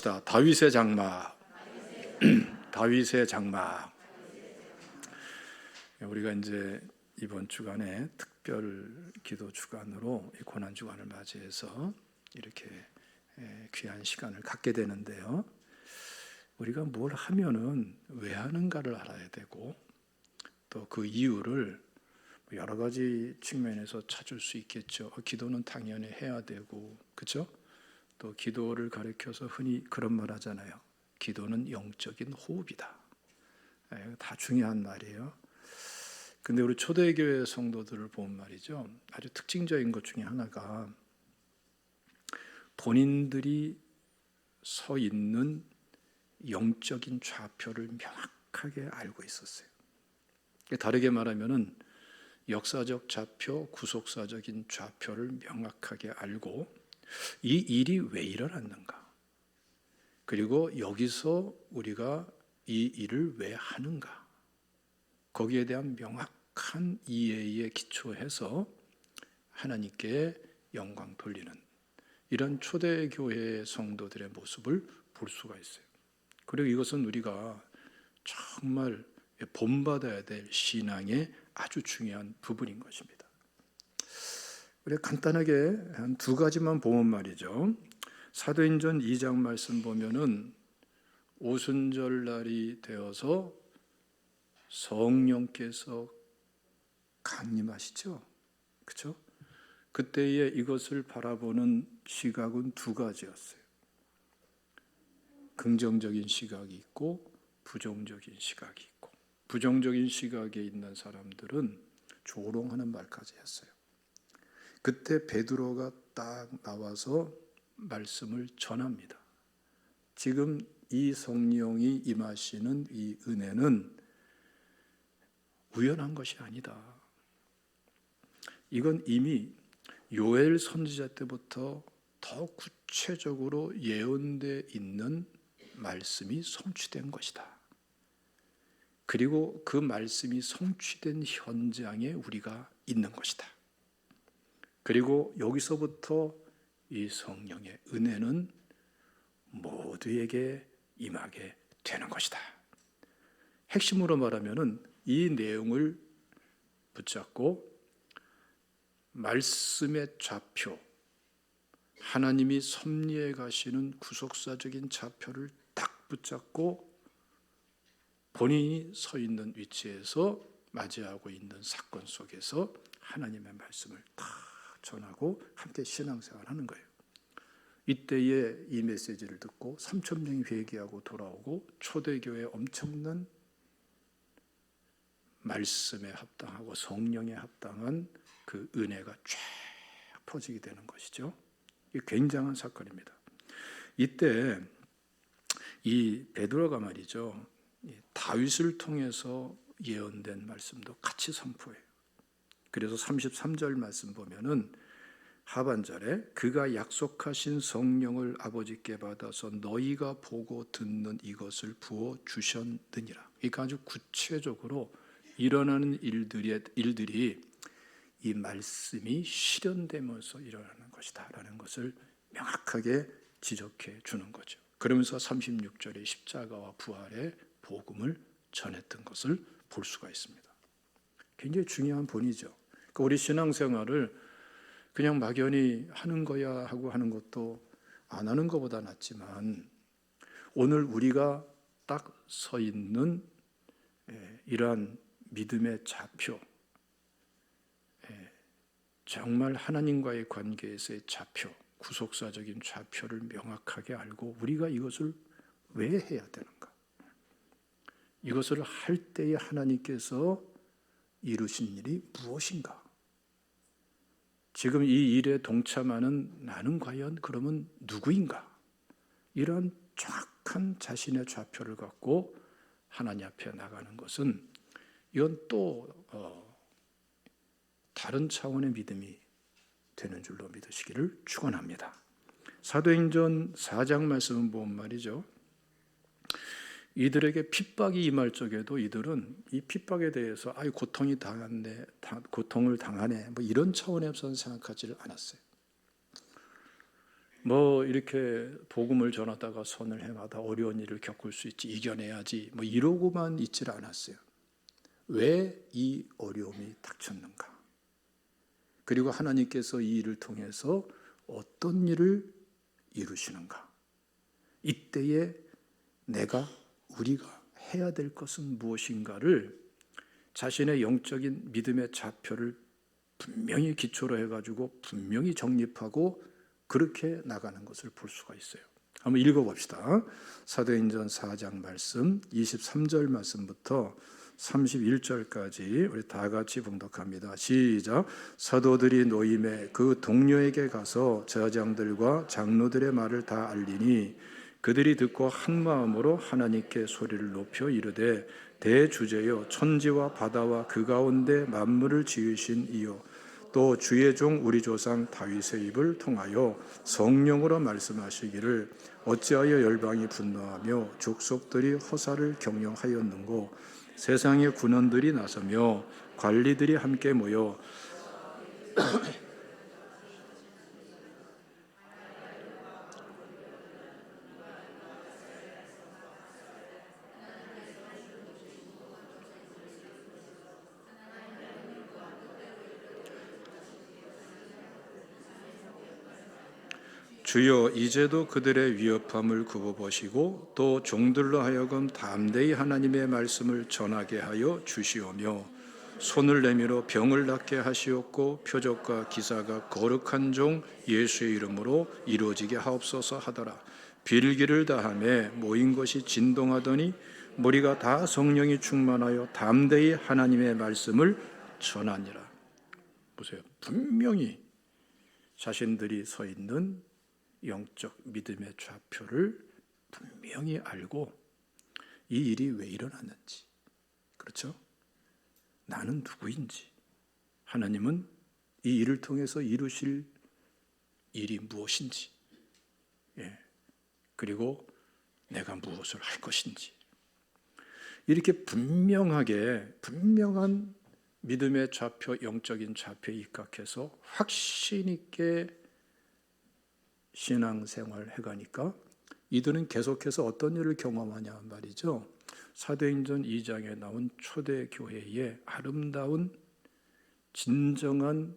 다윗의 장막. 다윗의 장막. 우리가 이제 이번 주간에 특별 기도 주간으로 이 고난 주간을 맞이해서 이렇게 귀한 시간을 갖게 되는데요. 우리가 뭘 하면은 왜 하는가를 알아야 되고, 또 그 이유를 여러 가지 측면에서 찾을 수 있겠죠. 기도는 당연히 해야 되고, 그렇죠? 또 기도를 가리켜서 흔히 그런 말 하잖아요. 기도는 영적인 호흡이다. 다 중요한 말이에요. 근데 우리 초대교회 성도들을 보면 말이죠, 아주 특징적인 것 중에 하나가 본인들이 서 있는 영적인 좌표를 명확하게 알고 있었어요. 다르게 말하면은 역사적 좌표, 구속사적인 좌표를 명확하게 알고 이 일이 왜 일어났는가, 그리고 여기서 우리가 이 일을 왜 하는가, 거기에 대한 명확한 이해에 기초해서 하나님께 영광 돌리는 이런 초대교회 성도들의 모습을 볼 수가 있어요. 그리고 이것은 우리가 정말 본받아야 될 신앙의 아주 중요한 부분인 것입니다. 우리가 간단하게 한 두 가지만 보면 말이죠. 사도행전 2장 말씀 보면은 오순절 날이 되어서 성령께서 강림하시죠. 그렇죠? 그때에 이것을 바라보는 시각은 두 가지였어요. 긍정적인 시각이 있고 부정적인 시각이 있고, 부정적인 시각에 있는 사람들은 조롱하는 말까지 했어요. 그때 베드로가 딱 나와서 말씀을 전합니다. 지금 이 성령이 임하시는 이 은혜는 우연한 것이 아니다. 이건 이미 요엘 선지자 때부터 더 구체적으로 예언되어 있는 말씀이 성취된 것이다. 그리고 그 말씀이 성취된 현장에 우리가 있는 것이다. 그리고 여기서부터 이 성령의 은혜는 모두에게 임하게 되는 것이다. 핵심으로 말하면은 이 내용을 붙잡고 말씀의 좌표, 하나님이 섭리해 가시는 구속사적인 좌표를 딱 붙잡고 본인이 서 있는 위치에서 맞이하고 있는 사건 속에서 하나님의 말씀을 다 전하고 함께 신앙생활하는 거예요. 이때에 이 메시지를 듣고 3,000명이 회개하고 돌아오고 초대교회에 엄청난 말씀에 합당하고 성령에 합당한 그 은혜가 쫙 퍼지게 되는 것이죠. 이 굉장한 사건입니다. 이때 이 베드로가 말이죠, 다윗을 통해서 예언된 말씀도 같이 선포해요. 그래서 33절 말씀 보면은 하반절에 그가 약속하신 성령을 아버지께 받아서 너희가 보고 듣는 이것을 부어 주셨느니라. 그러니까 아주 구체적으로 일어나는 일들이 이 말씀이 실현되면서 일어나는 것이다 라는 것을 명확하게 지적해 주는 거죠. 그러면서 36절에 십자가와 부활의 복음을 전했던 것을 볼 수가 있습니다. 굉장히 중요한 본이죠. 그러니까 우리 신앙생활을 그냥 막연히 하는 거야 하고 하는 것도 안 하는 것보다 낫지만, 오늘 우리가 딱 서 있는 이러한 믿음의 좌표, 정말 하나님과의 관계에서의 좌표, 구속사적인 좌표를 명확하게 알고 우리가 이것을 왜 해야 되는가, 이것을 할 때에 하나님께서 이루신 일이 무엇인가, 지금 이 일에 동참하는 나는 과연 그러면 누구인가, 이런 정확한 자신의 좌표를 갖고 하나님 앞에 나가는 것은 이건 또 다른 차원의 믿음이 되는 줄로 믿으시기를 축원합니다. 사도행전 4장 말씀은 보면 말이죠, 이들에게 핍박이 임할 적에도 이들은 이 핍박에 대해서 고통을 당하네 뭐 이런 차원에서 생각하지를 않았어요. 뭐 이렇게 복음을 전하다가 손을 행하다 어려운 일을 겪을 수 있지, 이겨내야지 뭐 이러고만 있질 않았어요. 왜 이 어려움이 닥쳤는가? 그리고 하나님께서 이 일을 통해서 어떤 일을 이루시는가? 이때에 우리가 해야 될 것은 무엇인가를 자신의 영적인 믿음의 좌표를 분명히 기초로 해가지고 분명히 정립하고 그렇게 나가는 것을 볼 수가 있어요. 한번 읽어봅시다. 사도행전 4장 말씀 23절 말씀부터 31절까지 우리 다 같이 봉독합니다. 시작. 사도들이 노임에 그 동료에게 가서 제사장들과 장로들의 말을 다 알리니 그들이 듣고 한 마음으로 하나님께 소리를 높여 이르되 대주제여 천지와 바다와 그 가운데 만물을 지으신 이요 또 주의 종 우리 조상 다윗의 입을 통하여 성령으로 말씀하시기를 어찌하여 열방이 분노하며 족속들이 허사를 경영하였는고 세상의 군원들이 나서며 관리들이 함께 모여 주여 이제도 그들의 위협함을 굽어보시고 또 종들로 하여금 담대히 하나님의 말씀을 전하게 하여 주시오며 손을 내밀어 병을 낫게 하시옵고 표적과 기사가 거룩한 종 예수의 이름으로 이루어지게 하옵소서 하더라. 빌기를 다하며 모인 것이 진동하더니 무리가 다 성령이 충만하여 담대히 하나님의 말씀을 전하니라. 보세요. 분명히 자신들이 서 있는 영적 믿음의 좌표를 분명히 알고 이 일이 왜 일어났는지, 그렇죠? 나는 누구인지, 하나님은 이 일을 통해서 이루실 일이 무엇인지, 그리고 내가 무엇을 할 것인지, 이렇게 분명한 믿음의 좌표, 영적인 좌표에 입각해서 확신 있게 신앙생활 해가니까 이들은 계속해서 어떤 일을 경험하냐 말이죠. 사도행전 2장에 나온 초대교회의 아름다운 진정한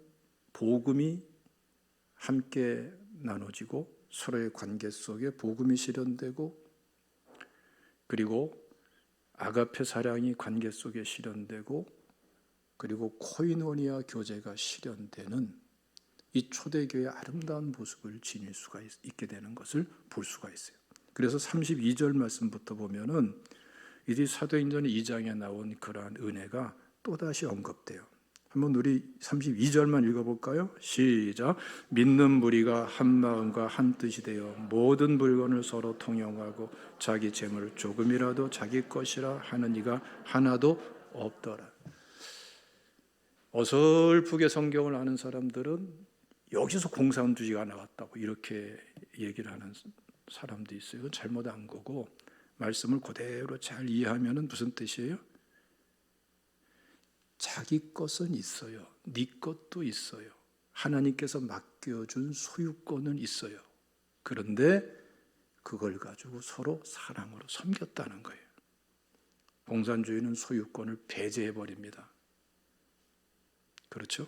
복음이 함께 나눠지고 서로의 관계 속에 복음이 실현되고 그리고 아가페 사랑이 관계 속에 실현되고 그리고 코이노니아 교제가 실현되는 이 초대교회의 아름다운 모습을 지닐 수가 있게 되는 것을 볼 수가 있어요. 그래서 32절 말씀부터 보면은 이제 사도행전 2장에 나온 그러한 은혜가 또다시 언급돼요. 한번 우리 32절만 읽어볼까요? 시작. 믿는 무리가 한 마음과 한 뜻이 되어 모든 물건을 서로 통용하고 자기 재물을 조금이라도 자기 것이라 하는 이가 하나도 없더라. 어설프게 성경을 아는 사람들은 여기서 공산주의가 나왔다고 이렇게 얘기를 하는 사람도 있어요. 이건 잘못한 거고 말씀을 그대로 잘 이해하면 무슨 뜻이에요? 자기 것은 있어요. 네 것도 있어요. 하나님께서 맡겨준 소유권은 있어요. 그런데 그걸 가지고 서로 사랑으로 섬겼다는 거예요. 공산주의는 소유권을 배제해버립니다. 그렇죠?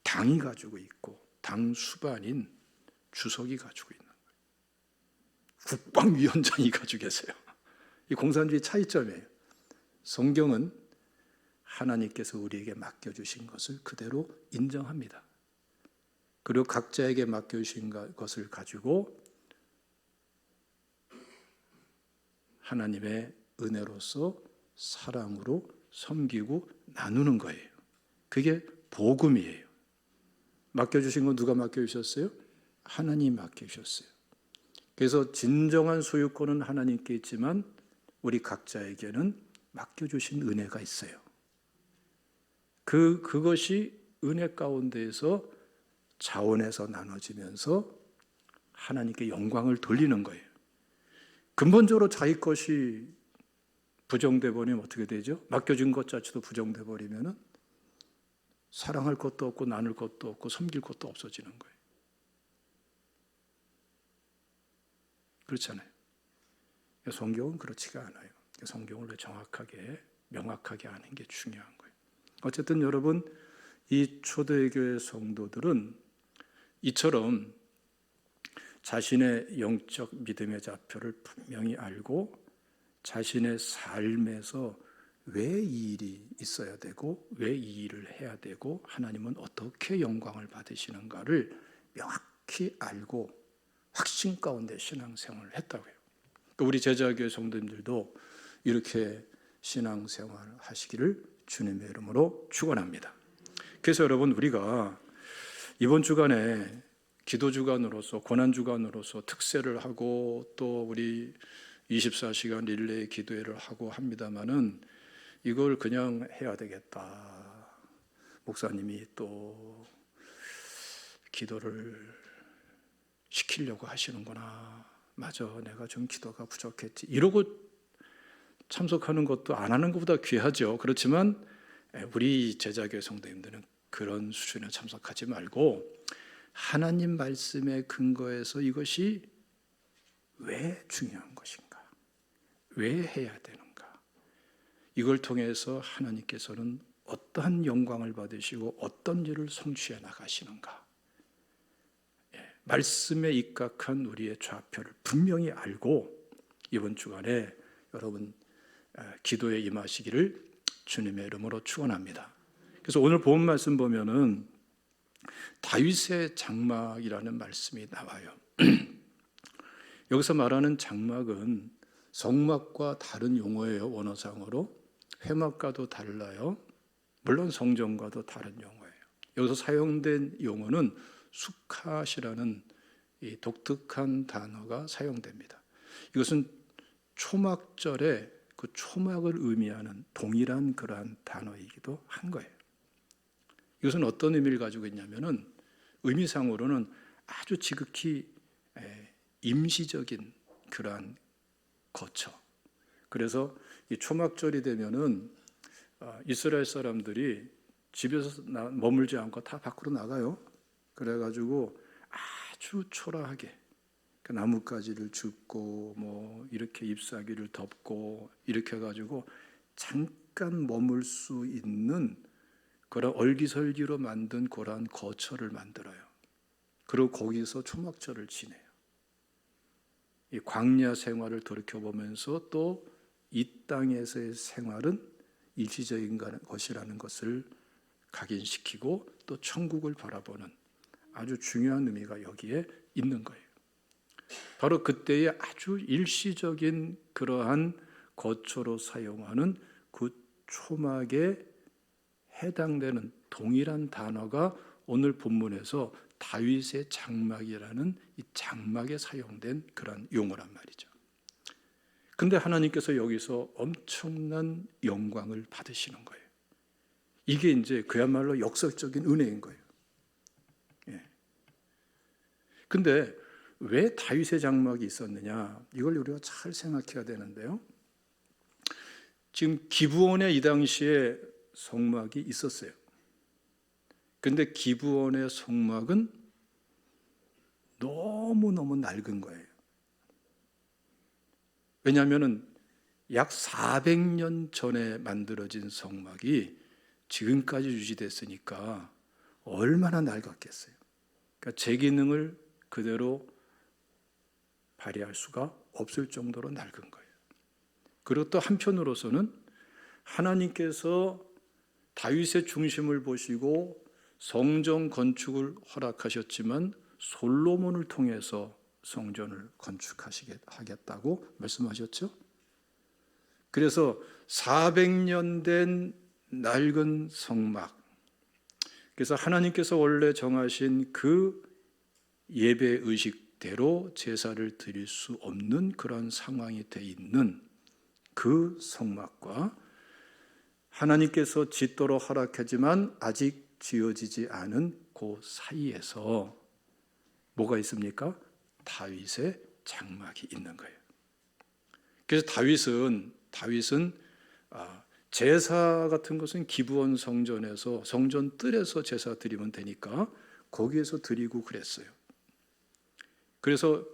당이 가지고 있고 당 수반인 주석이 가지고 있는 거예요. 국방위원장이 가지고 계세요. 이 공산주의 차이점이에요. 성경은 하나님께서 우리에게 맡겨주신 것을 그대로 인정합니다. 그리고 각자에게 맡겨주신 것을 가지고 하나님의 은혜로서 사랑으로 섬기고 나누는 거예요. 그게 복음이에요. 맡겨주신 건 누가 맡겨주셨어요? 하나님 맡겨주셨어요. 그래서 진정한 소유권은 하나님께 있지만 우리 각자에게는 맡겨주신 은혜가 있어요. 그것이 은혜 가운데에서 자원해서 나눠지면서 하나님께 영광을 돌리는 거예요. 근본적으로 자기 것이 부정돼 버리면 어떻게 되죠? 맡겨진 것 자체도 부정돼 버리면은 사랑할 것도 없고 나눌 것도 없고 섬길 것도 없어지는 거예요. 그렇잖아요. 성경은 그렇지가 않아요. 성경을 정확하게 명확하게 아는 게 중요한 거예요. 어쨌든 여러분, 이 초대교회 성도들은 이처럼 자신의 영적 믿음의 좌표를 분명히 알고 자신의 삶에서 왜 이 일이 있어야 되고 왜 이 일을 해야 되고 하나님은 어떻게 영광을 받으시는가를 명확히 알고 확신 가운데 신앙생활을 했다고요. 우리 제자교회 성도님들도 이렇게 신앙생활을 하시기를 주님의 이름으로 축원합니다. 그래서 여러분, 우리가 이번 주간에 기도주간으로서 고난주간으로서 특세를 하고 또 우리 24시간 릴레이 기도회를 하고 합니다마는 이걸 그냥 해야 되겠다. 목사님이 또 기도를 시키려고 하시는구나. 맞아, 내가 좀 기도가 부족했지. 이러고 참석하는 것도 안 하는 것보다 귀하죠. 그렇지만 우리 제자교회 성도님들은 그런 수준에 참석하지 말고 하나님 말씀에 근거해서 이것이 왜 중요한 것인가? 왜 해야 되는가? 이걸 통해서 하나님께서는 어떠한 영광을 받으시고 어떤 일을 성취해 나가시는가? 말씀에 입각한 우리의 좌표를 분명히 알고 이번 주간에 여러분 기도에 임하시기를 주님의 이름으로 축원합니다. 그래서 오늘 본 말씀 보면은 다윗의 장막이라는 말씀이 나와요. 여기서 말하는 장막은 성막과 다른 용어예요. 원어상으로 회막과도 달라요. 물론 성전과도 다른 용어예요. 여기서 사용된 용어는 수캇이라는 이 독특한 단어가 사용됩니다. 이것은 초막절에 그 초막을 의미하는 동일한 그러한 단어이기도 한 거예요. 이것은 어떤 의미를 가지고 있냐면은 의미상으로는 아주 지극히 임시적인 그러한 거처. 그래서 이 초막절이 되면은 이스라엘 사람들이 집에서 머물지 않고 다 밖으로 나가요. 그래가지고 아주 초라하게 나뭇가지를 줍고 뭐 이렇게 잎사귀를 덮고 이렇게 해가지고 잠깐 머물 수 있는 그런 얼기설기로 만든 그러한 거처를 만들어요. 그리고 거기서 초막절을 지내요. 이 광야 생활을 돌이켜보면서 또 이 땅에서의 생활은 일시적인 것이라는 것을 각인시키고 또 천국을 바라보는 아주 중요한 의미가 여기에 있는 거예요. 바로 그때의 아주 일시적인 그러한 거처로 사용하는 그 초막에 해당되는 동일한 단어가 오늘 본문에서 다윗의 장막이라는 이 장막에 사용된 그런 용어란 말이죠. 근데 하나님께서 여기서 엄청난 영광을 받으시는 거예요. 이게 이제 그야말로 역설적인 은혜인 거예요. 근데 왜 다윗의 장막이 있었느냐? 이걸 우리가 잘 생각해야 되는데요. 지금 기브온에 이 당시에 성막이 있었어요. 근데 기브온의 성막은 너무너무 낡은 거예요. 왜냐하면 약 400년 전에 만들어진 성막이 지금까지 유지됐으니까 얼마나 낡았겠어요. 그러니까 제 기능을 그대로 발휘할 수가 없을 정도로 낡은 거예요. 그리고 또 한편으로서는 하나님께서 다윗의 중심을 보시고 성전 건축을 허락하셨지만 솔로몬을 통해서 성전을 건축하겠다고 말씀하셨죠. 그래서 400년 된 낡은 성막, 그래서 하나님께서 원래 정하신 그 예배 의식대로 제사를 드릴 수 없는 그런 상황이 돼 있는 그 성막과 하나님께서 짓도록 허락하지만 아직 지어지지 않은 그 사이에서 뭐가 있습니까? 다윗의 장막이 있는 거예요. 그래서 다윗은 제사 같은 것은 기브온 성전에서 성전 뜰에서 제사 드리면 되니까 거기에서 드리고 그랬어요. 그래서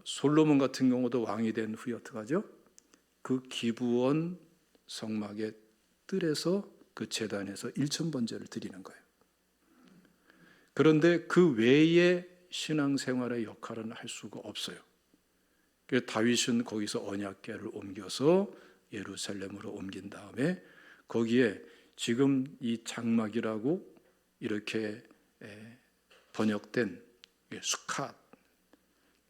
솔로몬 같은 경우도 왕이 된 후에 어떡하죠? 그 기브온 성막의 뜰에서 그 제단에서 1000번제를 드리는 거예요. 그런데 그 외에 신앙생활의 역할은 할 수가 없어요. 그래서 다윗은 거기서 언약궤를 옮겨서 예루살렘으로 옮긴 다음에 거기에 지금 이 장막이라고 이렇게 번역된 수캇,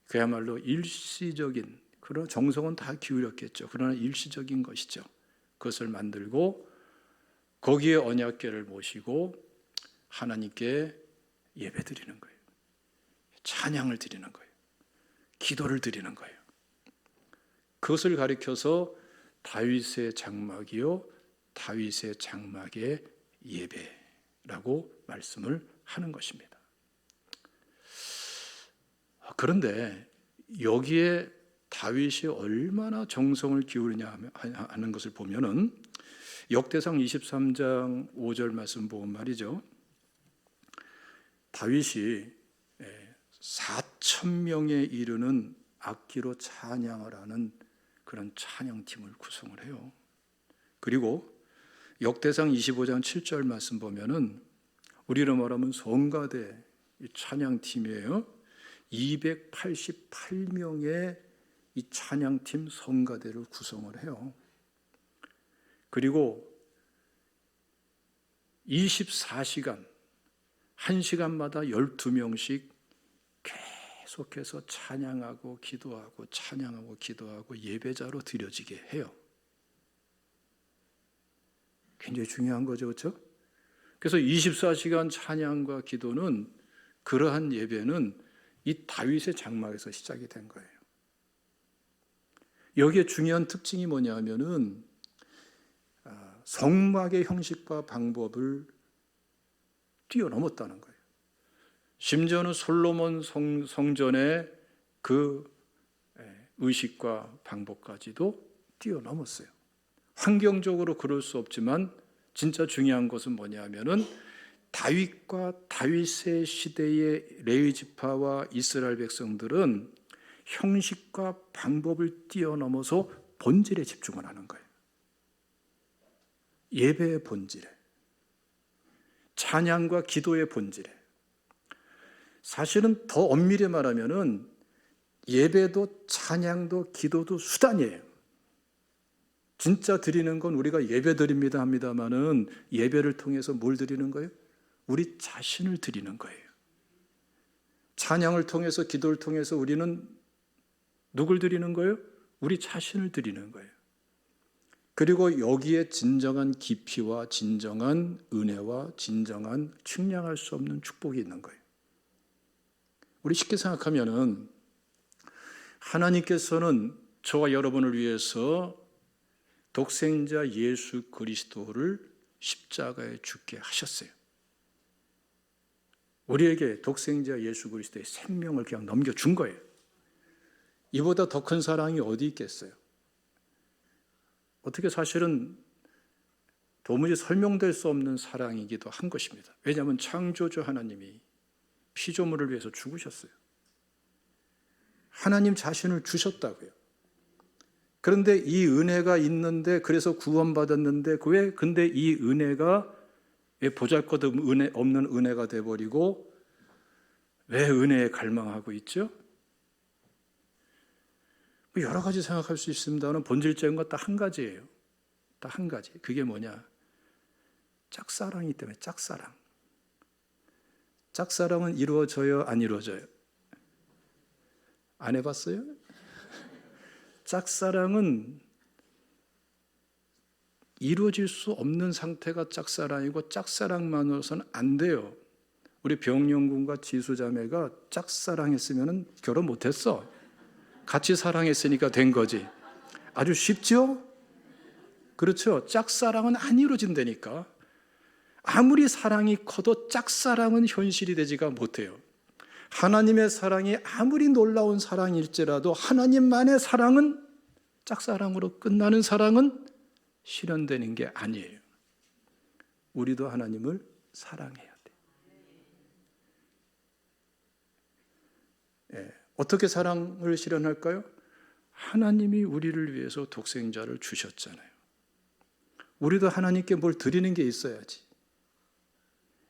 그야말로 일시적인, 그런 정성은 다 기울였겠죠. 그러나 일시적인 것이죠. 그것을 만들고 거기에 언약궤를 모시고 하나님께 예배드리는 거예요. 찬양을 드리는 거예요. 기도를 드리는 거예요. 그것을 가리켜서 다윗의 장막이요 다윗의 장막의 예배라고 말씀을 하는 것입니다. 그런데 여기에 다윗이 얼마나 정성을 기울이냐 하는 것을 보면은 역대상 23장 5절 말씀 보면 말이죠. 다윗이 4,000명에 이르는 악기로 찬양을 하는 그런 찬양팀을 구성을 해요. 그리고 역대상 25장 7절 말씀 보면은 우리로 말하면 성가대 찬양팀이에요. 288명의 이 찬양팀 성가대를 구성을 해요. 그리고 24시간, 1시간마다 12명씩 계속해서 찬양하고 기도하고 찬양하고 기도하고 예배자로 드려지게 해요. 굉장히 중요한 거죠, 그렇죠? 그래서 24시간 찬양과 기도는, 그러한 예배는 이 다윗의 장막에서 시작이 된 거예요. 여기에 중요한 특징이 뭐냐면은 성막의 형식과 방법을 뛰어넘었다는 거예요. 심지어는 솔로몬 성전의 그 의식과 방법까지도 뛰어넘었어요. 환경적으로 그럴 수 없지만 진짜 중요한 것은 뭐냐면은 다윗과 다윗의 시대의 레위 지파와 이스라엘 백성들은 형식과 방법을 뛰어넘어서 본질에 집중을 하는 거예요. 예배의 본질에, 찬양과 기도의 본질에. 사실은 더 엄밀히 말하면은 예배도 찬양도 기도도 수단이에요. 진짜 드리는 건 우리가 예배 드립니다 합니다마는 예배를 통해서 뭘 드리는 거예요? 우리 자신을 드리는 거예요. 찬양을 통해서, 기도를 통해서 우리는 누굴 드리는 거예요? 우리 자신을 드리는 거예요. 그리고 여기에 진정한 깊이와 진정한 은혜와 진정한 측량할 수 없는 축복이 있는 거예요. 우리 쉽게 생각하면은 하나님께서는 저와 여러분을 위해서 독생자 예수 그리스도를 십자가에 죽게 하셨어요. 우리에게 독생자 예수 그리스도의 생명을 그냥 넘겨준 거예요. 이보다 더 큰 사랑이 어디 있겠어요? 어떻게 사실은 도무지 설명될 수 없는 사랑이기도 한 것입니다. 왜냐하면 창조주 하나님이 피조물을 위해서 죽으셨어요. 하나님 자신을 주셨다고요. 그런데 이 은혜가 있는데, 그래서 구원받았는데 왜 근데 이 은혜가 왜 보잘것없는 은혜가 돼버리고 왜 은혜에 갈망하고 있죠? 여러 가지 생각할 수 있습니다만 본질적인 것 딱 한 가지예요. 딱 한 가지. 그게 뭐냐? 짝사랑이기 때문에. 짝사랑. 짝사랑은 이루어져요, 안 이루어져요? 안 해봤어요? 짝사랑은 이루어질 수 없는 상태가 짝사랑이고 짝사랑만으로서는 안 돼요. 우리 병영군과 지수자매가 짝사랑했으면 결혼 못했어. 같이 사랑했으니까 된 거지. 아주 쉽죠? 그렇죠? 짝사랑은 안 이루어진다니까. 아무리 사랑이 커도 짝사랑은 현실이 되지가 못해요. 하나님의 사랑이 아무리 놀라운 사랑일지라도 하나님만의 사랑은, 짝사랑으로 끝나는 사랑은 실현되는 게 아니에요. 우리도 하나님을 사랑해야 돼. 어떻게 사랑을 실현할까요? 하나님이 우리를 위해서 독생자를 주셨잖아요. 우리도 하나님께 뭘 드리는 게 있어야지.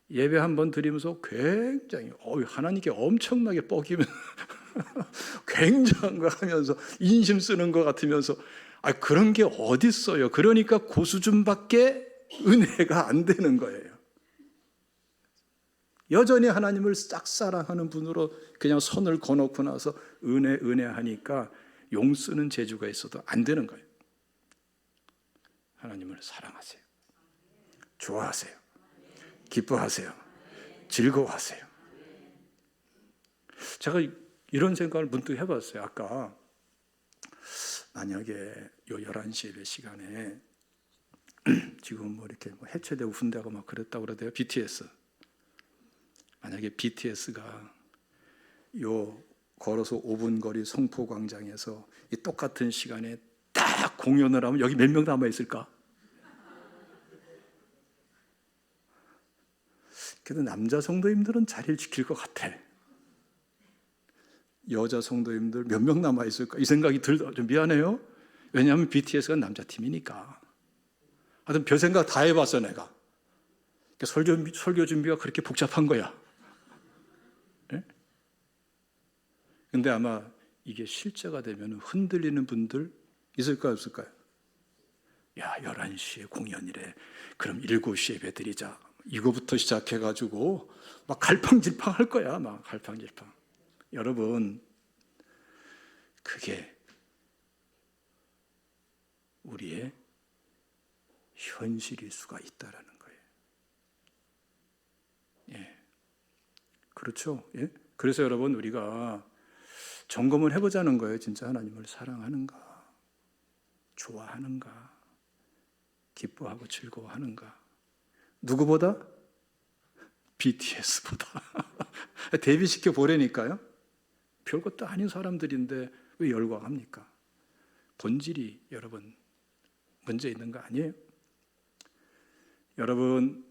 예배 한번 드리면서 굉장히 하나님께 엄청나게 뻐기면 굉장한 거 하면서 인심 쓰는 것 같으면서 그런 게 어디 있어요. 그러니까 그 수준밖에 은혜가 안 되는 거예요. 여전히 하나님을 싹 사랑하는 분으로 그냥 선을 거놓고 나서 은혜 하니까 용 쓰는 재주가 있어도 안 되는 거예요. 하나님을 사랑하세요. 좋아하세요. 기뻐하세요. 즐거워하세요. 제가 이런 생각을 문득 해봤어요. 아까 만약에 요 11시 예배 시간에 지금 이렇게 해체되고 훈대하고 막 그랬다고 그러대요. BTS. 만약에 BTS가 요 걸어서 5분 거리 성포광장에서 이 똑같은 시간에 딱 공연을 하면 여기 몇 명 남아 있을까? 그래도 남자 성도님들은 자리를 지킬 것 같아. 여자 성도님들 몇 명 남아 있을까? 이 생각이 좀 미안해요. 왜냐하면 BTS가 남자 팀이니까. 하여튼 별 생각 다 해봤어 내가. 설교 준비가 그렇게 복잡한 거야. 근데 아마 이게 실제가 되면 흔들리는 분들 있을까요, 없을까요? 야, 11시에 공연이래. 그럼 7시에 예배 드리자. 이거부터 시작해가지고 막 갈팡질팡 할 거야. 막 갈팡질팡. 여러분, 그게 우리의 현실일 수가 있다라는 거예요. 예. 그렇죠? 예? 그래서 여러분, 우리가 점검을 해보자는 거예요. 진짜 하나님을 사랑하는가? 좋아하는가? 기뻐하고 즐거워하는가? 누구보다? BTS보다. 대비시켜 보라니까요. 별것도 아닌 사람들인데 왜 열광합니까? 본질이 여러분 문제 있는 거 아니에요? 여러분,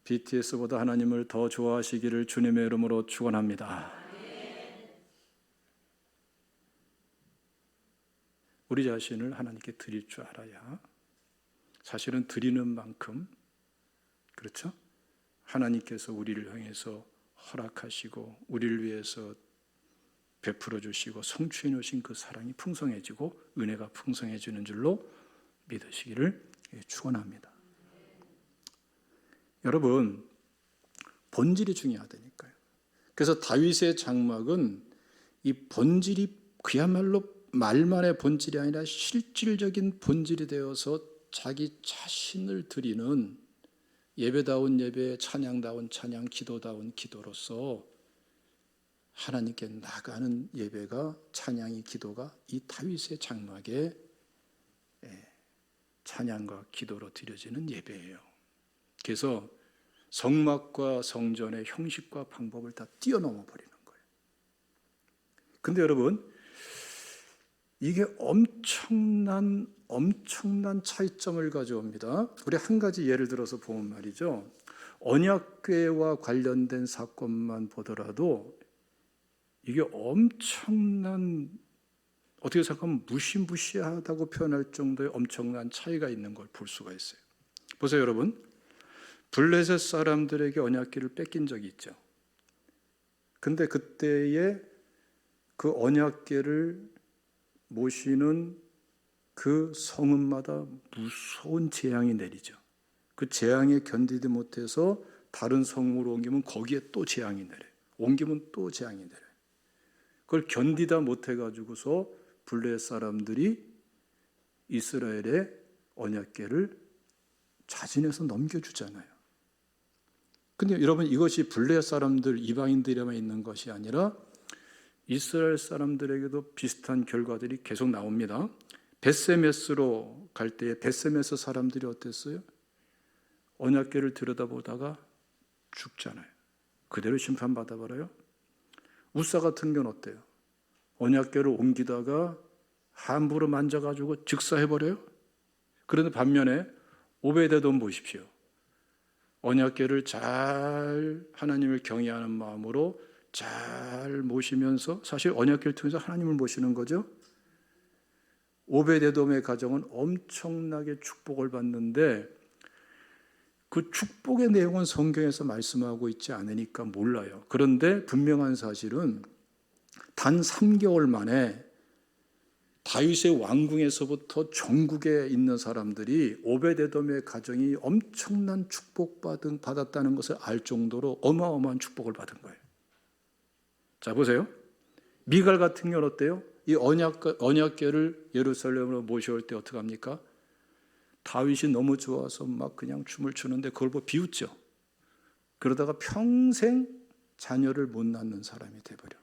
BTS보다 하나님을 더 좋아하시기를 주님의 이름으로 축원합니다. 우리 자신을 하나님께 드릴 줄 알아야 사실은 드리는 만큼, 그렇죠? 하나님께서 우리를 향해서 허락하시고 우리를 위해서 베풀어 주시고 성취해 놓으신 그 사랑이 풍성해지고 은혜가 풍성해지는 줄로 믿으시기를 축원합니다. 여러분, 본질이 중요하다니까요. 그래서 다윗의 장막은 이 본질이 그야말로 말만의 본질이 아니라 실질적인 본질이 되어서 자기 자신을 드리는 예배다운 예배, 찬양다운 찬양, 기도다운 기도로서 하나님께 나가는 예배가, 찬양이, 기도가 이 다윗의 장막에 찬양과 기도로 드려지는 예배예요. 그래서 성막과 성전의 형식과 방법을 다 뛰어넘어 버리는 거예요. 근데 여러분, 이게 엄청난 차이점을 가져옵니다. 우리 한 가지 예를 들어서 보면 말이죠. 언약궤와 관련된 사건만 보더라도 이게 엄청난, 어떻게 생각하면 무시무시하다고 표현할 정도의 엄청난 차이가 있는 걸 볼 수가 있어요. 보세요, 여러분. 블레셋 사람들에게 언약궤를 뺏긴 적이 있죠. 근데 그때에 그 언약궤를 모시는 그 성읍마다 무서운 재앙이 내리죠. 그 재앙에 견디지 못해서 다른 성으로 옮기면 거기에 또 재앙이 내려요. 옮기면 또 재앙이 내려요. 그걸 견디다 못해가지고서 블레셋 사람들이 이스라엘의 언약궤를 자진해서 넘겨주잖아요. 근데 여러분, 이것이 블레셋 사람들, 이방인들에만 있는 것이 아니라 이스라엘 사람들에게도 비슷한 결과들이 계속 나옵니다. 벳세메스로 갈 때에 벳세메스 사람들이 어땠어요? 언약궤를 들여다보다가 죽잖아요. 그대로 심판받아버려요. 우사 같은 건 어때요? 언약궤를 옮기다가 함부로 만져가지고 즉사해버려요. 그런데 반면에 오베데돔 보십시오. 언약궤를 잘 하나님을 경외하는 마음으로 잘 모시면서, 사실 언약궤를 통해서 하나님을 모시는 거죠. 오베데돔의 가정은 엄청나게 축복을 받는데 그 축복의 내용은 성경에서 말씀하고 있지 않으니까 몰라요. 그런데 분명한 사실은 단 3개월 만에 다윗의 왕궁에서부터 전국에 있는 사람들이 오베데돔의 가정이 엄청난 받았다는 것을 알 정도로 어마어마한 축복을 받은 거예요. 자, 보세요. 미갈 같은 경우는 어때요? 이 언약궤를 예루살렘으로 모셔올 때 어떻게 합니까? 다윗이 너무 좋아서 막 그냥 춤을 추는데 그걸 보고 비웃죠. 그러다가 평생 자녀를 못 낳는 사람이 돼버려.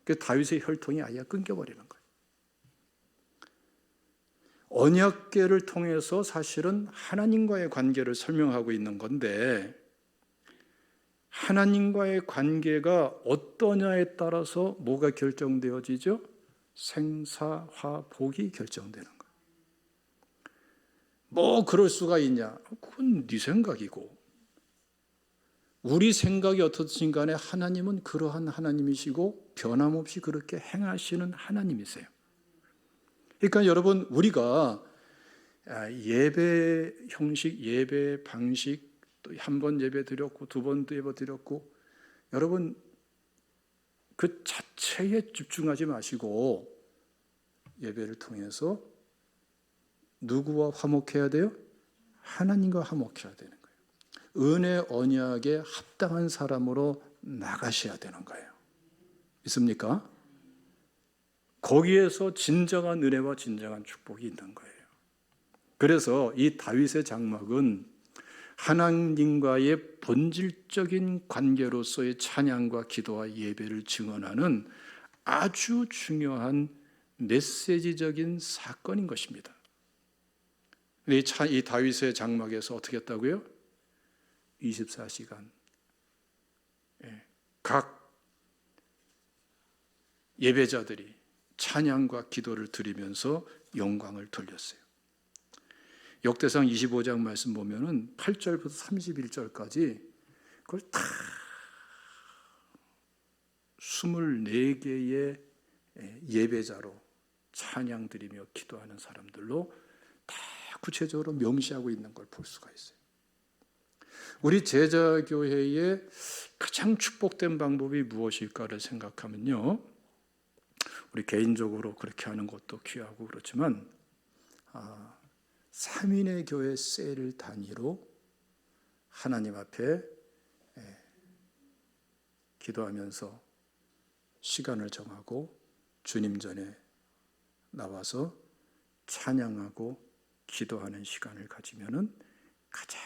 그 다윗의 혈통이 아예 끊겨버리는 거예요. 언약궤를 통해서 사실은 하나님과의 관계를 설명하고 있는 건데, 하나님과의 관계가 어떠냐에 따라서 뭐가 결정되어지죠? 생사화복이 결정되는 거예요. 뭐 그럴 수가 있냐? 그건 네 생각이고, 우리 생각이 어떻든 간에 하나님은 그러한 하나님이시고 변함없이 그렇게 행하시는 하나님이세요. 그러니까 여러분, 우리가 예배 형식, 예배 방식, 또 한 번 예배 드렸고 두 번 예배 드렸고, 여러분 그 자체에 집중하지 마시고 예배를 통해서 누구와 화목해야 돼요? 하나님과 화목해야 되는 거예요. 은혜 언약에 합당한 사람으로 나가셔야 되는 거예요. 있습니까? 거기에서 진정한 은혜와 진정한 축복이 있는 거예요. 그래서 이 다윗의 장막은 하나님과의 본질적인 관계로서의 찬양과 기도와 예배를 증언하는 아주 중요한 메시지적인 사건인 것입니다. 이 다윗의 장막에서 어떻게 했다고요? 24시간 각 예배자들이 찬양과 기도를 드리면서 영광을 돌렸어요. 역대상 25장 말씀 보면은 8절부터 31절까지 그걸 다 24개의 예배자로 찬양 드리며 기도하는 사람들로 다 구체적으로 명시하고 있는 걸 볼 수가 있어요. 우리 제자교회의 가장 축복된 방법이 무엇일까를 생각하면요, 우리 개인적으로 그렇게 하는 것도 귀하고 그렇지만 3인의 교회 셀을 단위로 하나님 앞에 기도하면서 시간을 정하고 주님 전에 나와서 찬양하고 기도하는 시간을 가지면은 가장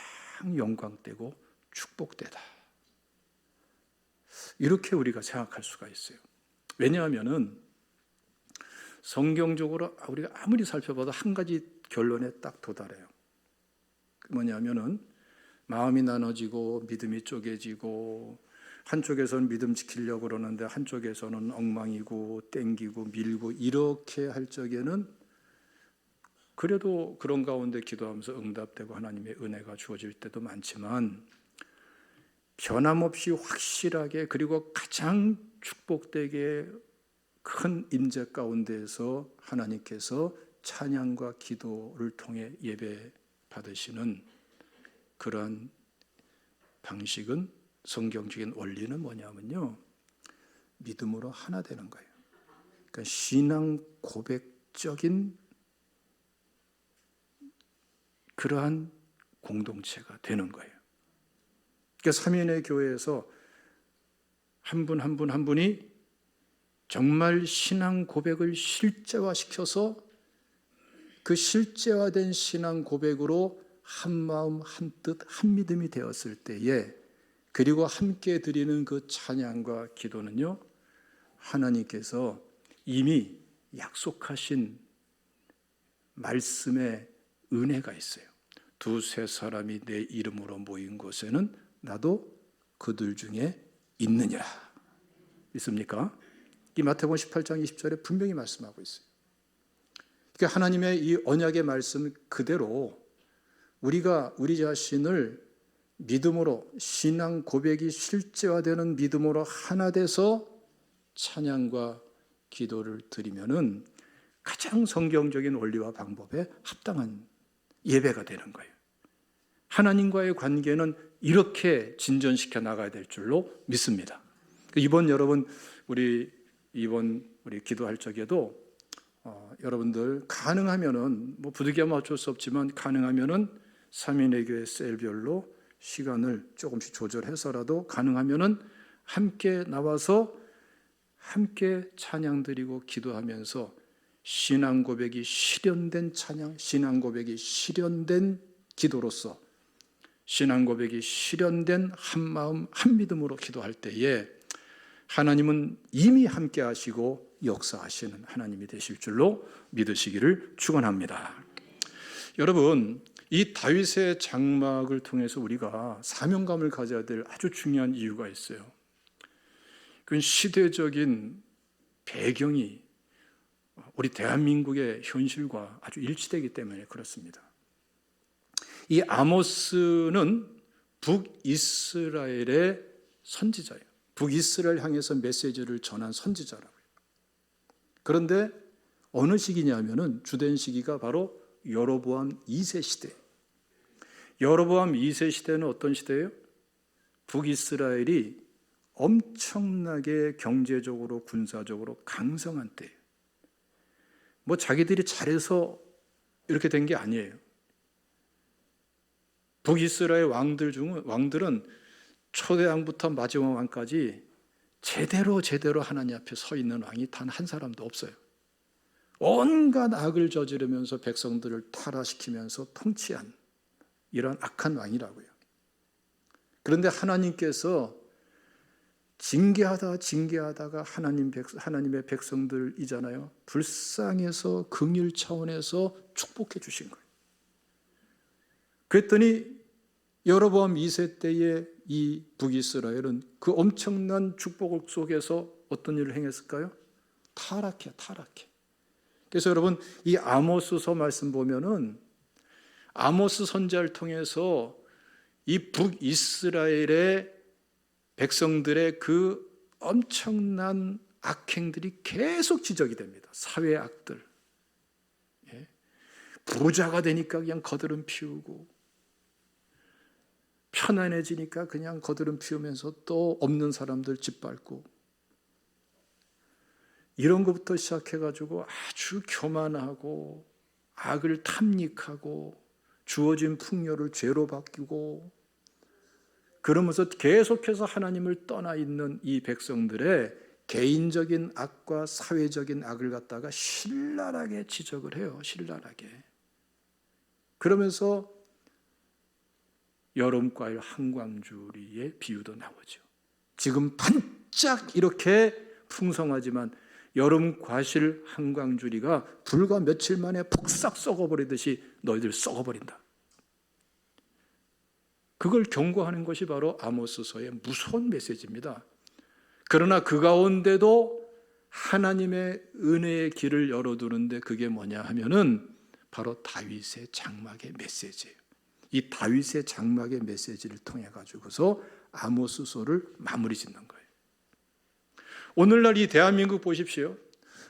영광되고 축복되다. 이렇게 우리가 생각할 수가 있어요. 왜냐하면은 성경적으로 우리가 아무리 살펴봐도 한 가지 결론에 딱 도달해요. 뭐냐면은 마음이 나눠지고 믿음이 쪼개지고, 한쪽에서는 믿음 지키려고 그러는데 한쪽에서는 엉망이고 땡기고 밀고, 이렇게 할 적에는 그래도 그런 가운데 기도하면서 응답되고 하나님의 은혜가 주어질 때도 많지만, 변함없이 확실하게 그리고 가장 축복되게 큰 임재 가운데에서 하나님께서 찬양과 기도를 통해 예배 받으시는 그러한 방식은, 성경적인 원리는 뭐냐면요, 믿음으로 하나 되는 거예요. 그러니까 신앙 고백적인 그러한 공동체가 되는 거예요. 그러니까 3인의 교회에서 한 분 한 분 한 분이 정말 신앙 고백을 실제화시켜서 그 실제화된 신앙 고백으로 한 마음 한 뜻 한 믿음이 되었을 때에, 그리고 함께 드리는 그 찬양과 기도는요, 하나님께서 이미 약속하신 말씀의 은혜가 있어요. 두세 사람이 내 이름으로 모인 곳에는 나도 그들 중에 있느니라. 있습니까? 이 마태복음 18장 20절에 분명히 말씀하고 있어요. 그러니까 하나님의 이 언약의 말씀 그대로 우리가 우리 자신을 믿음으로 신앙 고백이 실제화되는 믿음으로 하나 돼서 찬양과 기도를 드리면은 가장 성경적인 원리와 방법에 합당한 예배가 되는 거예요. 하나님과의 관계는 이렇게 진전시켜 나가야 될 줄로 믿습니다. 이번 우리 기도할 적에도 여러분들 가능하면은 뭐 부득이하면 어쩔 수 없지만 가능하면은 삼위일의 교회 셀별로 시간을 조금씩 조절해서라도 가능하면은 함께 나와서 함께 찬양 드리고 기도하면서 신앙 고백이 실현된 찬양, 신앙 고백이 실현된 기도로서 신앙 고백이 실현된 한 마음 한 믿음으로 기도할 때에 하나님은 이미 함께 하시고 역사하시는 하나님이 되실 줄로 믿으시기를 축원합니다. 여러분, 이 다윗의 장막을 통해서 우리가 사명감을 가져야 될 아주 중요한 이유가 있어요. 그 시대적인 배경이 우리 대한민국의 현실과 아주 일치되기 때문에 그렇습니다. 이 아모스는 북이스라엘의 선지자예요. 북이스라엘 향해서 메시지를 전한 선지자라고요. 그런데 어느 시기냐면은 주된 시기가 바로 여로보암 2세 시대. 여로보암 2세 시대는 어떤 시대예요? 북이스라엘이 엄청나게 경제적으로 군사적으로 강성한 때예요. 뭐 자기들이 잘해서 이렇게 된 게 아니에요. 북이스라엘 왕들은 초대왕부터 마지막 왕까지 제대로 하나님 앞에 서 있는 왕이 단 한 사람도 없어요. 온갖 악을 저지르면서 백성들을 타락시키면서 통치한 이런 악한 왕이라고요. 그런데 하나님께서 징계하다가 하나님의 백성들이잖아요. 불쌍해서 긍휼 차원에서 축복해 주신 거예요. 그랬더니 여로보암 2세 때의 이 북이스라엘은 그 엄청난 축복 속에서 어떤 일을 행했을까요? 타락해. 그래서 여러분 이 아모스서 말씀 보면은 아모스 선지자를 통해서 이 북이스라엘의 백성들의 그 엄청난 악행들이 계속 지적이 됩니다. 사회 악들. 부자가 되니까 그냥 거드름 피우고 편안해지니까 그냥 거드름 피우면서 또 없는 사람들 짓밟고 이런 것부터 시작해가지고 아주 교만하고 악을 탐닉하고 주어진 풍요를 죄로 바뀌고 그러면서 계속해서 하나님을 떠나 있는 이 백성들의 개인적인 악과 사회적인 악을 갖다가 신랄하게 지적을 해요. 신랄하게. 그러면서 여름과일 한광주리의 비유도 나오죠. 지금 반짝 이렇게 풍성하지만 여름 과실 한광주리가 불과 며칠 만에 폭삭 썩어버리듯이 너희들 썩어버린다. 그걸 경고하는 것이 바로 아모스서의 무서운 메시지입니다. 그러나 그 가운데도 하나님의 은혜의 길을 열어두는데 그게 뭐냐 하면은 바로 다윗의 장막의 메시지예요. 이 다윗의 장막의 메시지를 통해 가지고서 아모스서를 마무리 짓는 거예요. 오늘날 이 대한민국 보십시오.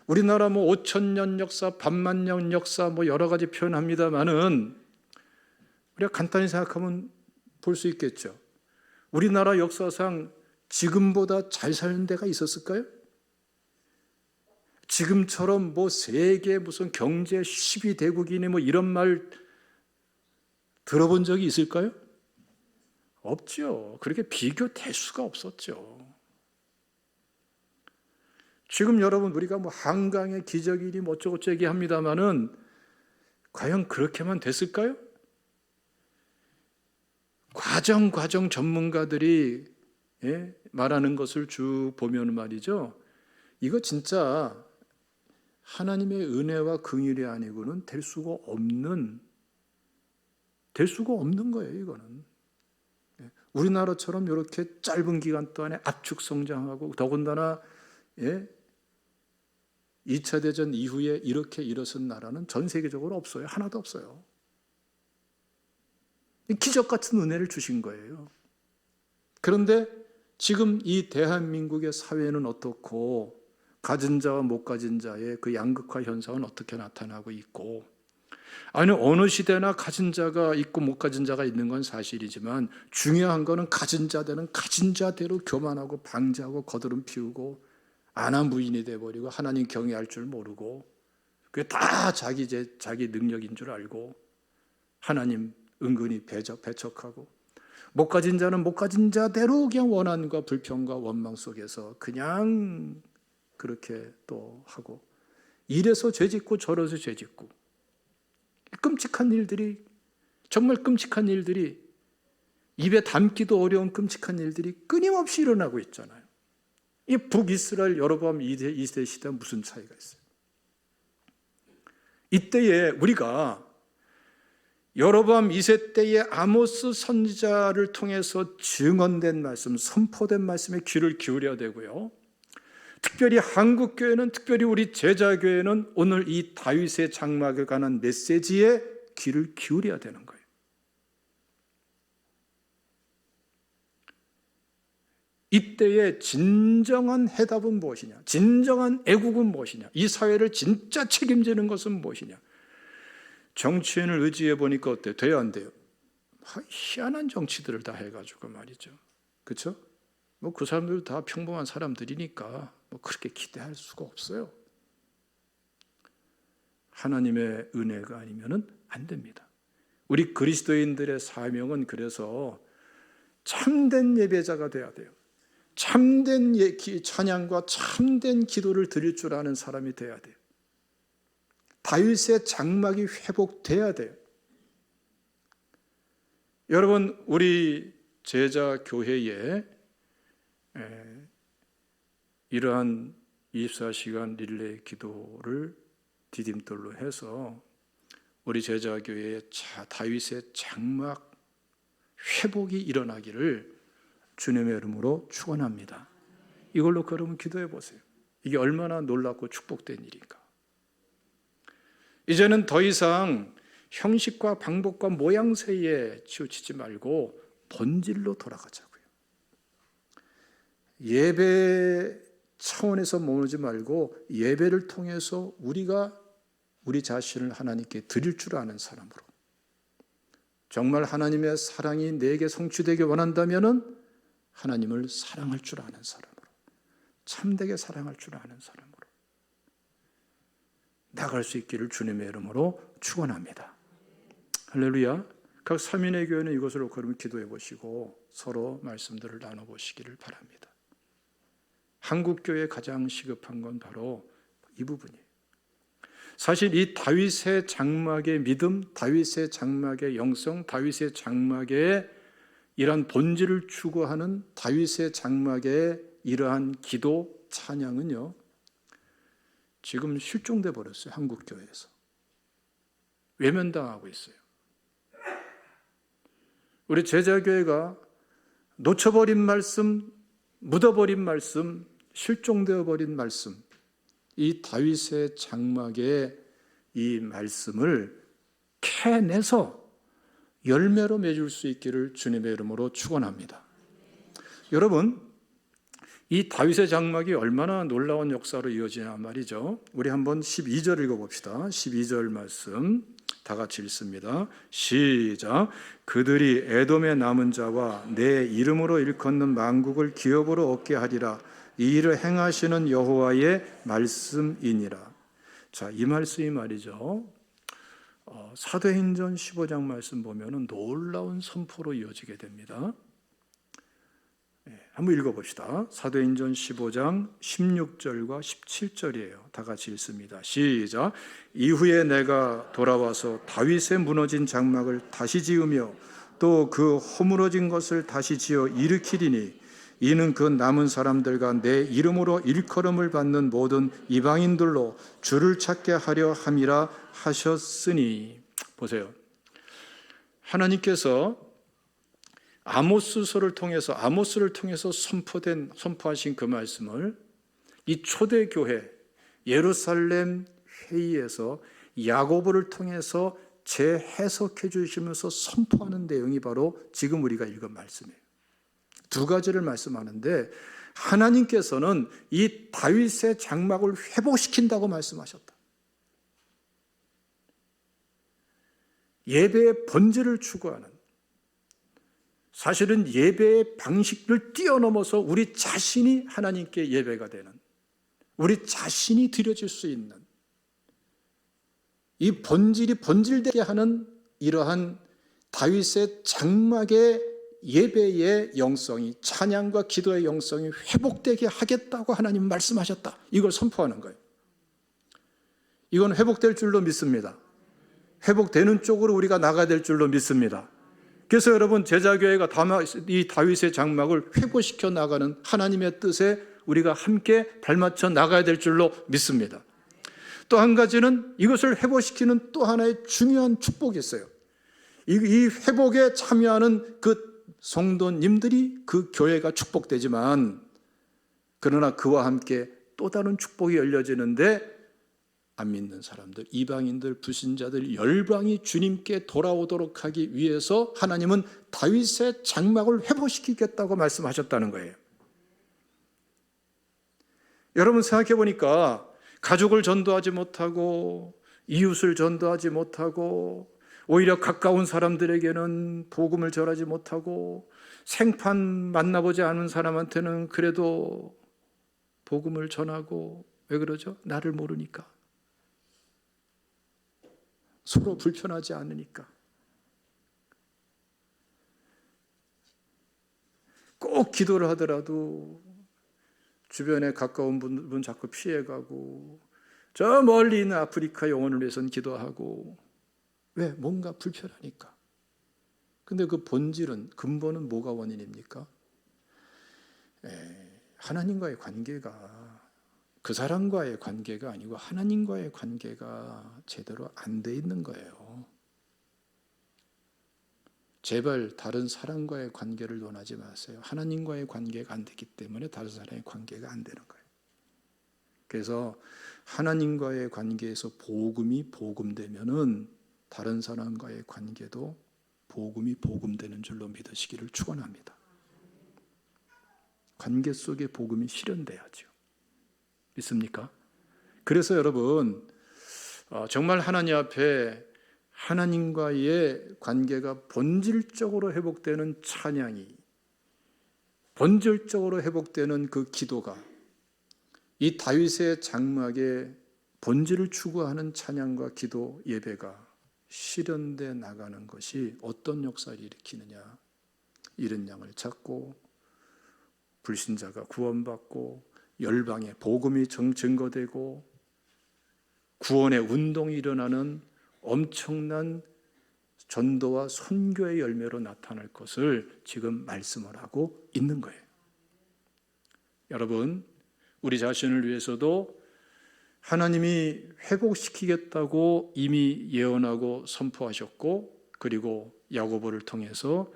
우리나라 5,000년 역사, 반만년 역사 여러 가지 표현합니다만은 우리가 간단히 생각하면 볼 수 있겠죠. 우리나라 역사상 지금보다 잘 사는 데가 있었을까요? 지금처럼 세계 무슨 경제 10위 대국이니 이런 말 들어본 적이 있을까요? 없죠. 그렇게 비교될 수가 없었죠. 지금 여러분 우리가 한강의 기적이니 어쩌고저쩌고 얘기합니다마는 과연 그렇게만 됐을까요? 과정 전문가들이 말하는 것을 쭉 보면 말이죠. 이거 진짜 하나님의 은혜와 긍휼이 아니고는 될 수가 없는 거예요. 이거는 우리나라처럼 이렇게 짧은 기간 동안에 압축 성장하고 더군다나 2차 대전 이후에 이렇게 일어선 나라는 전 세계적으로 없어요. 하나도 없어요. 기적 같은 은혜를 주신 거예요. 그런데 지금 이 대한민국의 사회는 어떻고 가진 자와 못 가진 자의 그 양극화 현상은 어떻게 나타나고 있고, 아니 어느 시대나 가진 자가 있고 못 가진 자가 있는 건 사실이지만 중요한 거는 가진 자들은 가진 자대로 교만하고 방자하고 거드름 피우고 안하무인이 돼버리고 하나님 경외할 줄 모르고 그게 다 자기 능력인 줄 알고 하나님 은근히 배척하고, 못 가진 자는 못 가진 자대로 그냥 원한과 불평과 원망 속에서 그냥 그렇게 또 하고, 이래서 죄짓고 저래서 죄짓고, 끔찍한 일들이, 정말 끔찍한 일들이, 입에 담기도 어려운 끔찍한 일들이 끊임없이 일어나고 있잖아요. 이 북이스라엘 여로보암 2세 시대와 무슨 차이가 있어요? 이때에 우리가 여로보암 2세 때의 아모스 선지자를 통해서 증언된 말씀, 선포된 말씀에 귀를 기울여야 되고요. 특별히 한국교회는, 특별히 우리 제자교회는 오늘 이 다윗의 장막에 관한 메시지에 귀를 기울여야 되는 거예요. 이때의 진정한 해답은 무엇이냐? 진정한 애국은 무엇이냐? 이 사회를 진짜 책임지는 것은 무엇이냐? 정치인을 의지해 보니까 어때요? 돼요, 안 돼요? 희한한 정치들을 다 해가지고 말이죠. 그렇죠? 뭐 그 사람들 다 평범한 사람들이니까 뭐 그렇게 기대할 수가 없어요. 하나님의 은혜가 아니면은 안 됩니다. 우리 그리스도인들의 사명은 그래서 참된 예배자가 돼야 돼요. 참된 찬양과 참된 기도를 드릴 줄 아는 사람이 돼야 돼요. 다윗의 장막이 회복돼야 돼요. 여러분, 우리 제자 교회에 이러한 24시간 릴레이 기도를 디딤돌로 해서 우리 제자 교회에 다윗의 장막 회복이 일어나기를 주님의 이름으로 축원합니다. 이걸로 여러분 기도해 보세요. 이게 얼마나 놀랍고 축복된 일인가. 이제는 더 이상 형식과 방법과 모양새에 치우치지 말고 본질로 돌아가자고요. 예배 차원에서 머무르지 말고 예배를 통해서 우리가 우리 자신을 하나님께 드릴 줄 아는 사람으로, 정말 하나님의 사랑이 내게 성취되기 원한다면은 하나님을 사랑할 줄 아는 사람으로, 참되게 사랑할 줄 아는 사람으로 나갈 수 있기를 주님의 이름으로 축원합니다. 할렐루야. 각 삼인의 교회는 이것을 그러면 기도해 보시고 서로 말씀들을 나눠보시기를 바랍니다. 한국 교회에 가장 시급한 건 바로 이 부분이에요. 사실 이 다윗의 장막의 믿음, 다윗의 장막의 영성, 다윗의 장막의 이러한 본질을 추구하는 다윗의 장막의 이러한 기도, 찬양은요, 지금 실종돼 버렸어요. 한국 교회에서 외면당하고 있어요. 우리 제자교회가 놓쳐버린 말씀, 묻어버린 말씀, 실종되어 버린 말씀, 이 다윗의 장막의 이 말씀을 캐내서 열매로 맺을 수 있기를 주님의 이름으로 축원합니다. 여러분, 이 다윗의 장막이 얼마나 놀라운 역사로 이어지냐 말이죠. 우리 한번 12절 읽어봅시다. 12절 말씀 다 같이 읽습니다. 시작. 그들이 에돔의 남은 자와 내 이름으로 일컫는 만국을 기업으로 얻게 하리라. 이 일을 행하시는 여호와의 말씀이니라. 자, 이 말씀이 말이죠. 사도행전 15장 말씀 보면은 놀라운 선포로 이어지게 됩니다. 한번 읽어봅시다. 사도행전 15장 16절과 17절이에요. 다 같이 읽습니다. 시작. 이후에 내가 돌아와서 다윗의 무너진 장막을 다시 지으며 또 그 허물어진 것을 다시 지어 일으키리니 이는 그 남은 사람들과 내 이름으로 일컬음을 받는 모든 이방인들로 주를 찾게 하려 함이라 하셨으니. 보세요. 하나님께서 아모스를 통해서 선포하신 그 말씀을 이 초대교회 예루살렘 회의에서 야고보를 통해서 재해석해 주시면서 선포하는 내용이 바로 지금 우리가 읽은 말씀이에요. 두 가지를 말씀하는데 하나님께서는 이 다윗의 장막을 회복시킨다고 말씀하셨다. 예배의 본질을 추구하는, 사실은 예배의 방식을 뛰어넘어서 우리 자신이 하나님께 예배가 되는, 우리 자신이 드려질 수 있는 이 본질이 본질되게 하는 이러한 다윗의 장막의 예배의 영성이, 찬양과 기도의 영성이 회복되게 하겠다고 하나님 말씀하셨다. 이걸 선포하는 거예요. 이건 회복될 줄로 믿습니다. 회복되는 쪽으로 우리가 나가야 될 줄로 믿습니다. 그래서 여러분, 제자교회가 이 다윗의 장막을 회복시켜 나가는 하나님의 뜻에 우리가 함께 발맞춰 나가야 될 줄로 믿습니다. 또 한 가지는 이것을 회복시키는 또 하나의 중요한 축복이 있어요. 이 회복에 참여하는 그 성도님들이 그 교회가 축복되지만, 그러나 그와 함께 또 다른 축복이 열려지는데, 안 믿는 사람들, 이방인들, 불신자들, 열방이 주님께 돌아오도록 하기 위해서 하나님은 다윗의 장막을 회복시키겠다고 말씀하셨다는 거예요. 여러분 생각해 보니까 가족을 전도하지 못하고 이웃을 전도하지 못하고 오히려 가까운 사람들에게는 복음을 전하지 못하고 생판 만나보지 않은 사람한테는 그래도 복음을 전하고, 왜 그러죠? 나를 모르니까, 서로 불편하지 않으니까. 꼭 기도를 하더라도 주변에 가까운 분 자꾸 피해가고, 저 멀리 있는 아프리카 영혼을 위해서는 기도하고, 왜? 뭔가 불편하니까. 근데 그 본질은, 근본은 뭐가 원인입니까? 하나님과의 관계가, 그 사람과의 관계가 아니고 하나님과의 관계가 제대로 안 돼 있는 거예요. 제발 다른 사람과의 관계를 논하지 마세요. 하나님과의 관계가 안 되기 때문에 다른 사람의 관계가 안 되는 거예요. 그래서 하나님과의 관계에서 복음이 복음되면은 다른 사람과의 관계도 복음이 복음되는 줄로 믿으시기를 축원합니다. 관계 속에 복음이 실현돼야죠. 믿습니까? 그래서 여러분, 정말 하나님 앞에 하나님과의 관계가 본질적으로 회복되는 찬양이, 본질적으로 회복되는 그 기도가, 이 다윗의 장막의 본질을 추구하는 찬양과 기도 예배가 실현돼 나가는 것이 어떤 역사를 일으키느냐? 잃은 양을 찾고, 불신자가 구원받고, 열방의 복음이 증거되고, 구원의 운동이 일어나는 엄청난 전도와 선교의 열매로 나타날 것을 지금 말씀을 하고 있는 거예요. 여러분, 우리 자신을 위해서도 하나님이 회복시키겠다고 이미 예언하고 선포하셨고, 그리고 야고보를 통해서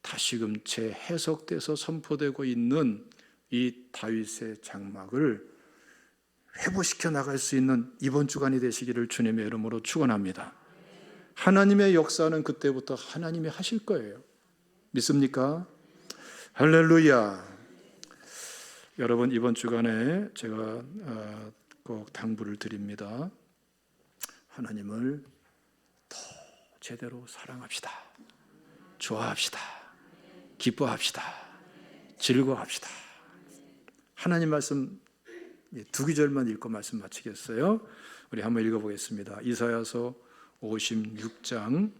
다시금 재해석돼서 선포되고 있는 이 다윗의 장막을 회복시켜 나갈 수 있는 이번 주간이 되시기를 주님의 이름으로 축원합니다. 하나님의 역사는 그때부터 하나님이 하실 거예요. 믿습니까? 할렐루야. 여러분, 이번 주간에 제가 꼭 당부를 드립니다. 하나님을 더 제대로 사랑합시다. 좋아합시다. 기뻐합시다. 즐거워합시다. 하나님 말씀 두 구절만 읽고 말씀 마치겠어요. 우리 한번 읽어보겠습니다. 이사야서 56장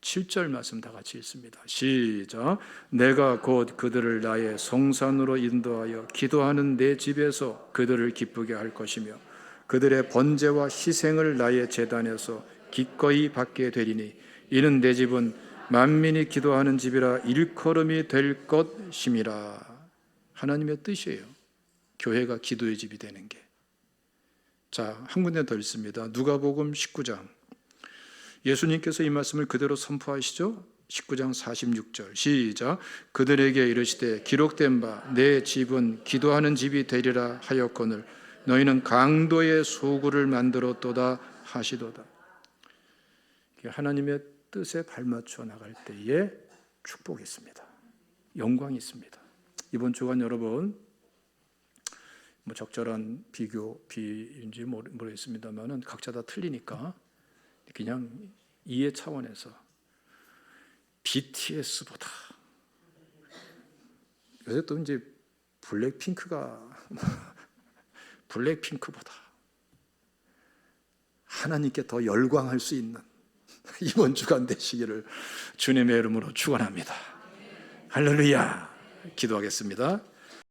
7절 말씀 다 같이 읽습니다. 시작. 내가 곧 그들을 나의 성산으로 인도하여 기도하는 내 집에서 그들을 기쁘게 할 것이며 그들의 번제와 희생을 나의 제단에서 기꺼이 받게 되리니 이는 내 집은 만민이 기도하는 집이라 일컬음이 될 것임이라. 하나님의 뜻이에요. 교회가 기도의 집이 되는 게. 자, 한 군데 더 있습니다. 누가복음 19장. 예수님께서 이 말씀을 그대로 선포하시죠. 19장 46절 시작. 그들에게 이르시되 기록된 바 내 집은 기도하는 집이 되리라 하였거늘 너희는 강도의 소굴을 만들었도다 하시도다. 하나님의 뜻에 발맞춰 나갈 때에 축복이 있습니다. 영광이 있습니다. 이번 주간 여러분 적절한 비인지 모르겠습니다만은 각자 다 틀리니까 그냥 이해 차원에서 BTS보다 요새 또 이제 블랙핑크보다 하나님께 더 열광할 수 있는 이번 주간 되시기를 주님의 이름으로 축원합니다. 할렐루야. 기도하겠습니다.